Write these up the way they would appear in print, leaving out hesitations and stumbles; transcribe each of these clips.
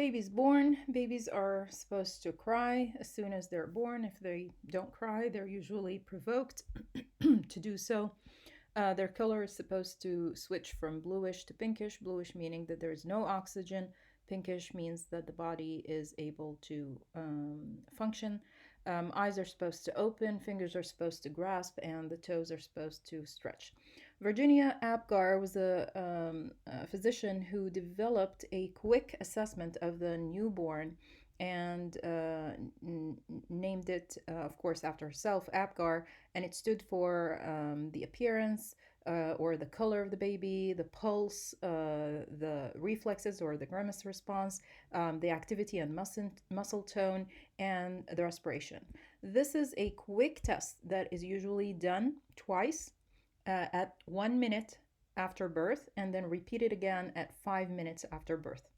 Baby's born. Babies are supposed to cry as soon as they're born. If they don't cry, they're usually provoked to do so. Their color is supposed to switch from bluish to pinkish. Bluish meaning that there is no oxygen. Pinkish means that the body is able to function. Eyes are supposed to open, fingers are supposed to grasp, and the toes are supposed to stretch. Virginia Apgar was a physician who developed a quick assessment of the newborn and named it, of course, after herself, Apgar, and it stood for the appearance or the color of the baby, the pulse, the reflexes or the grimace response, the activity and muscle tone, and the respiration. This is a quick test that is usually done twice at 1 minute after birth and then repeated again at 5 minutes after birth.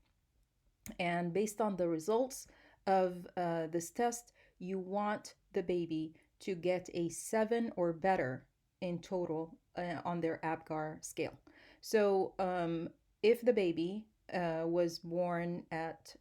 And based on the results of this test, you want the baby to get a 7 or better in total on their APGAR scale. So if the baby was born at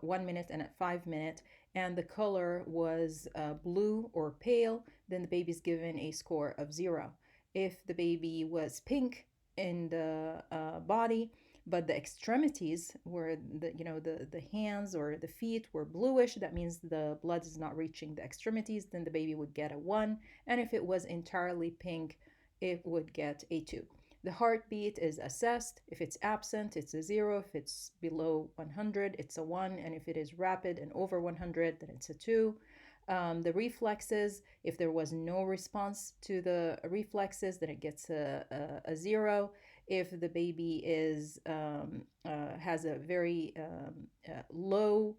1 minute and at 5 minutes, and the color was blue or pale, then the baby's given a score of 0. If the baby was pink in the body, but the extremities were the hands or the feet were bluish, that means the blood is not reaching the extremities, then the baby would get a 1. And if it was entirely pink, it would get a 2. The heartbeat is assessed. If it's absent, it's a 0. If it's below 100, it's a 1. And if it is rapid and over 100, then it's a 2. The reflexes, if there was no response to the reflexes, then it gets a 0. If the baby has a very low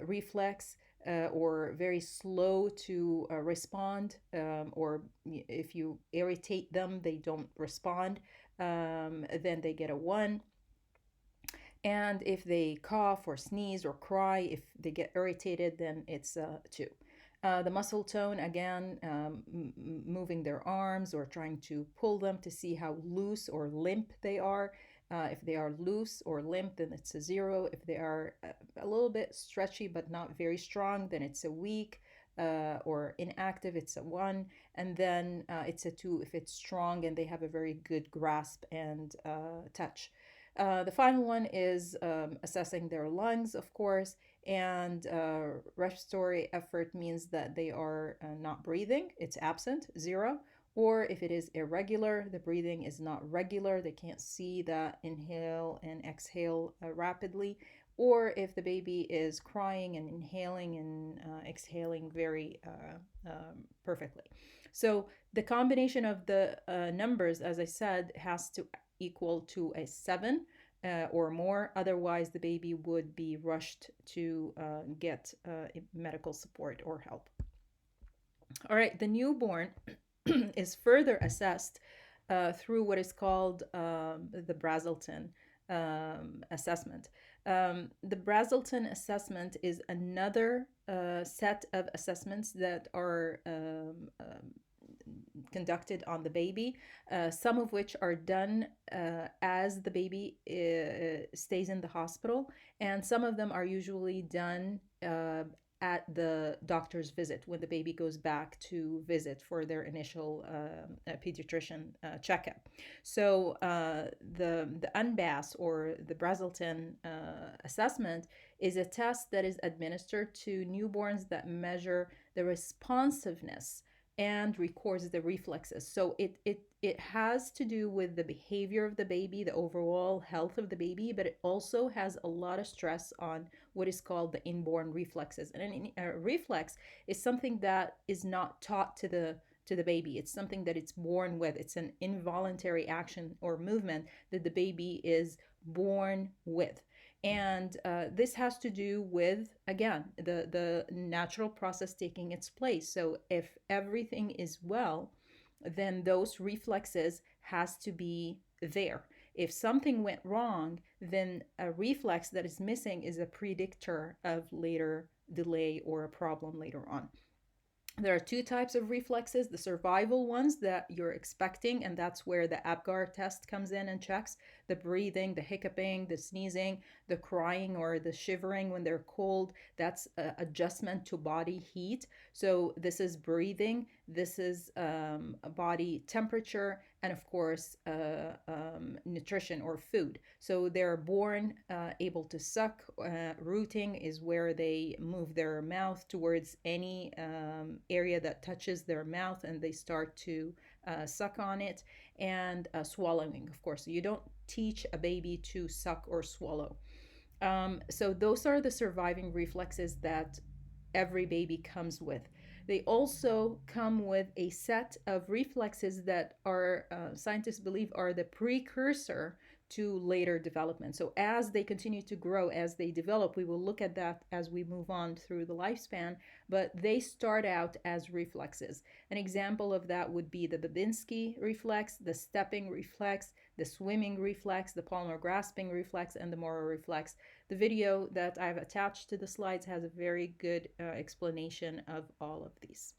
reflex or very slow to respond, or if you irritate them, they don't respond, then they get a 1. And if they cough or sneeze or cry, if they get irritated, then it's 2. The muscle tone, again, moving their arms or trying to pull them to see how loose or limp they are. If they are loose or limp, then it's a 0. If they are a little bit stretchy but not very strong, then it's a weak. Or inactive, it's a 1. And then it's a 2 if it's strong and they have a very good grasp and touch. The final one is assessing their lungs, of course, and respiratory effort means that they are not breathing, it's absent, 0. Or if it is irregular, the breathing is not regular, they can't see that inhale and exhale rapidly. Or if the baby is crying and inhaling and exhaling very perfectly. So the combination of the numbers, as I said, has to equal to a 7 or more. Otherwise, the baby would be rushed to get medical support or help. All right, the newborn is further assessed through what is called the Brazelton assessment. The Brazelton assessment is another set of assessments that are conducted on the baby, some of which are done as the baby stays in the hospital, and some of them are usually done at the doctor's visit when the baby goes back to visit for their initial pediatrician checkup. So the UNBAS or the Brazelton assessment is a test that is administered to newborns that measure the responsiveness and records the reflexes. So it has to do with the behavior of the baby, the overall health of the baby, but it also has a lot of stress on what is called the inborn reflexes. And a reflex is something that is not taught to the baby. It's something that it's born with. It's an involuntary action or movement that the baby is born with. And this has to do with, again, the natural process taking its place. So if everything is well, then those reflexes has to be there. If something went wrong, then a reflex that is missing is a predictor of later delay or a problem later on. There are two types of reflexes: the survival ones that you're expecting, and that's where the Apgar test comes in and checks the breathing, the hiccuping, the sneezing, the crying or the shivering when they're cold. That's adjustment to body heat. So, this is breathing, this is body temperature, and of course, nutrition or food. So, they're born able to suck. Rooting is where they move their mouth towards any area that touches their mouth and they start to suck on it. And swallowing, of course. So you don't teach a baby to suck or swallow. So those are the surviving reflexes that every baby comes with. They also come with a set of reflexes that are scientists believe are the precursor to later development. So as they continue to grow, as they develop, we will look at that as we move on through the lifespan, but they start out as reflexes. An example of that would be the Babinski reflex, the stepping reflex, the swimming reflex, the palmar grasping reflex, and the Moro reflex. The video that I've attached to the slides has a very good explanation of all of these.